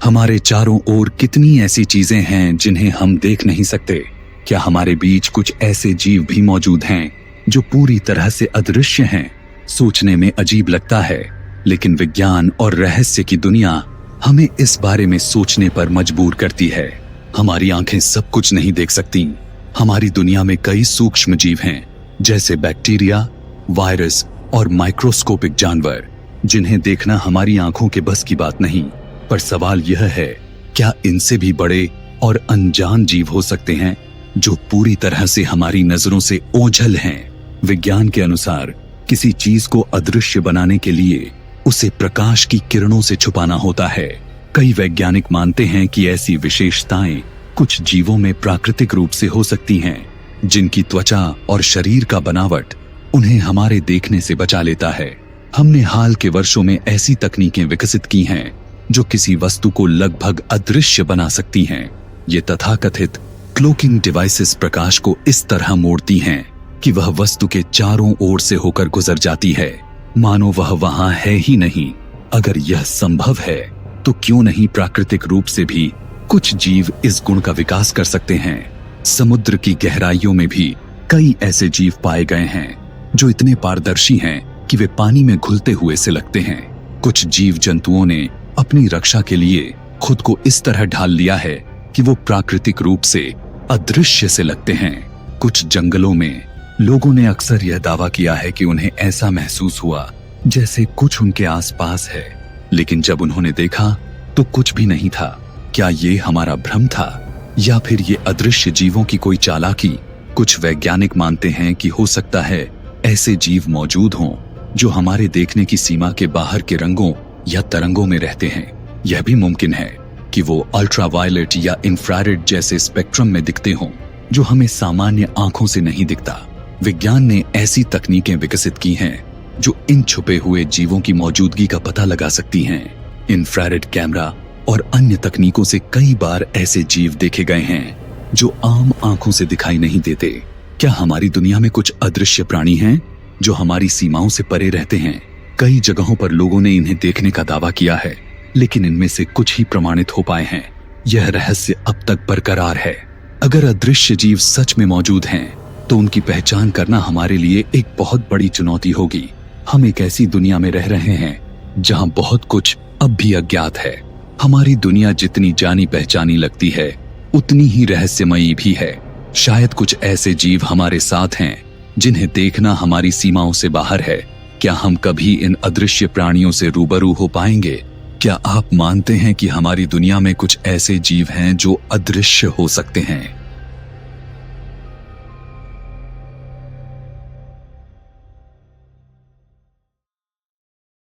हमारे चारों ओर कितनी ऐसी चीजें हैं जिन्हें हम देख नहीं सकते। क्या हमारे बीच कुछ ऐसे जीव भी मौजूद हैं जो पूरी तरह से अदृश्य हैं? सोचने में अजीब लगता है, लेकिन विज्ञान और रहस्य की दुनिया हमें इस बारे में सोचने पर मजबूर करती है। हमारी आंखें सब कुछ नहीं देख सकती। हमारी दुनिया में कई सूक्ष्म जीव हैं, जैसे बैक्टीरिया, वायरस और माइक्रोस्कोपिक जानवर, जिन्हें देखना हमारी आंखों के बस की बात नहीं। पर सवाल यह है, क्या इनसे भी बड़े और अनजान जीव हो सकते हैं जो पूरी तरह से हमारी नजरों से ओझल हैं? विज्ञान के अनुसार किसी चीज को अदृश्य बनाने के लिए उसे प्रकाश की किरणों से छुपाना होता है। कई वैज्ञानिक मानते हैं कि ऐसी विशेषताएं कुछ जीवों में प्राकृतिक रूप से हो सकती हैं, जिनकी त्वचा और शरीर का बनावट उन्हें हमारे देखने से बचा लेता है। हमने हाल के वर्षों में ऐसी तकनीकें विकसित की हैं जो किसी वस्तु को लगभग अदृश्य बना सकती हैं। ये तथाकथित क्लोकिंग डिवाइसेस प्रकाश को इस तरह मोड़ती हैं कि वह वस्तु के चारों ओर से होकर गुजर जाती है, मानो वह वहां है ही नहीं। अगर यह संभव है तो क्यों नहीं प्राकृतिक रूप से भी कुछ जीव इस गुण का विकास कर सकते हैं? समुद्र की गहराइयों में भी कई ऐसे जीव पाए गए हैं जो इतने पारदर्शी हैं कि वे पानी में घुलते हुए से लगते हैं। कुछ जीव जंतुओं ने अपनी रक्षा के लिए खुद को इस तरह ढाल लिया है कि वो प्राकृतिक रूप से अदृश्य से लगते हैं। कुछ जंगलों में लोगों ने अक्सर यह दावा किया है कि उन्हें ऐसा महसूस हुआ जैसे कुछ उनके आसपास है, लेकिन जब उन्होंने देखा तो कुछ भी नहीं था। क्या ये हमारा भ्रम था या फिर ये अदृश्य जीवों की कोई चालाकी? कुछ वैज्ञानिक मानते हैं कि हो सकता है ऐसे जीव मौजूद हों जो हमारे देखने की सीमा के बाहर के रंगों या तरंगों में रहते हैं। यह भी मुमकिन है कि वो अल्ट्रावायलेट या इंफ्रारेड जैसे स्पेक्ट्रम में दिखते हों जो हमें सामान्य आंखों से नहीं दिखता। विज्ञान ने ऐसी तकनीकें विकसित की हैं जो इन छुपे हुए जीवों की मौजूदगी का पता लगा सकती हैं। इंफ्रारेड कैमरा और अन्य तकनीकों से कई बार ऐसे जीव देखे गए हैं जो आम आंखों से दिखाई नहीं देते। क्या हमारी दुनिया में कुछ अदृश्य प्राणी हैं जो हमारी सीमाओं से परे रहते हैं? कई जगहों पर लोगों ने इन्हें देखने का दावा किया है, लेकिन इनमें से कुछ ही प्रमाणित हो पाए हैं। यह रहस्य अब तक बरकरार है। अगर अदृश्य जीव सच में मौजूद हैं, तो उनकी पहचान करना हमारे लिए एक बहुत बड़ी चुनौती होगी। हम एक ऐसी दुनिया में रह रहे हैं जहां बहुत कुछ अब भी अज्ञात है। हमारी दुनिया जितनी जानी पहचानी लगती है, उतनी ही रहस्यमयी भी है। शायद कुछ ऐसे जीव हमारे साथ हैं जिन्हें देखना हमारी सीमाओं से बाहर है। क्या हम कभी इन अदृश्य प्राणियों से रूबरू हो पाएंगे? क्या आप मानते हैं कि हमारी दुनिया में कुछ ऐसे जीव हैं जो अदृश्य हो सकते हैं?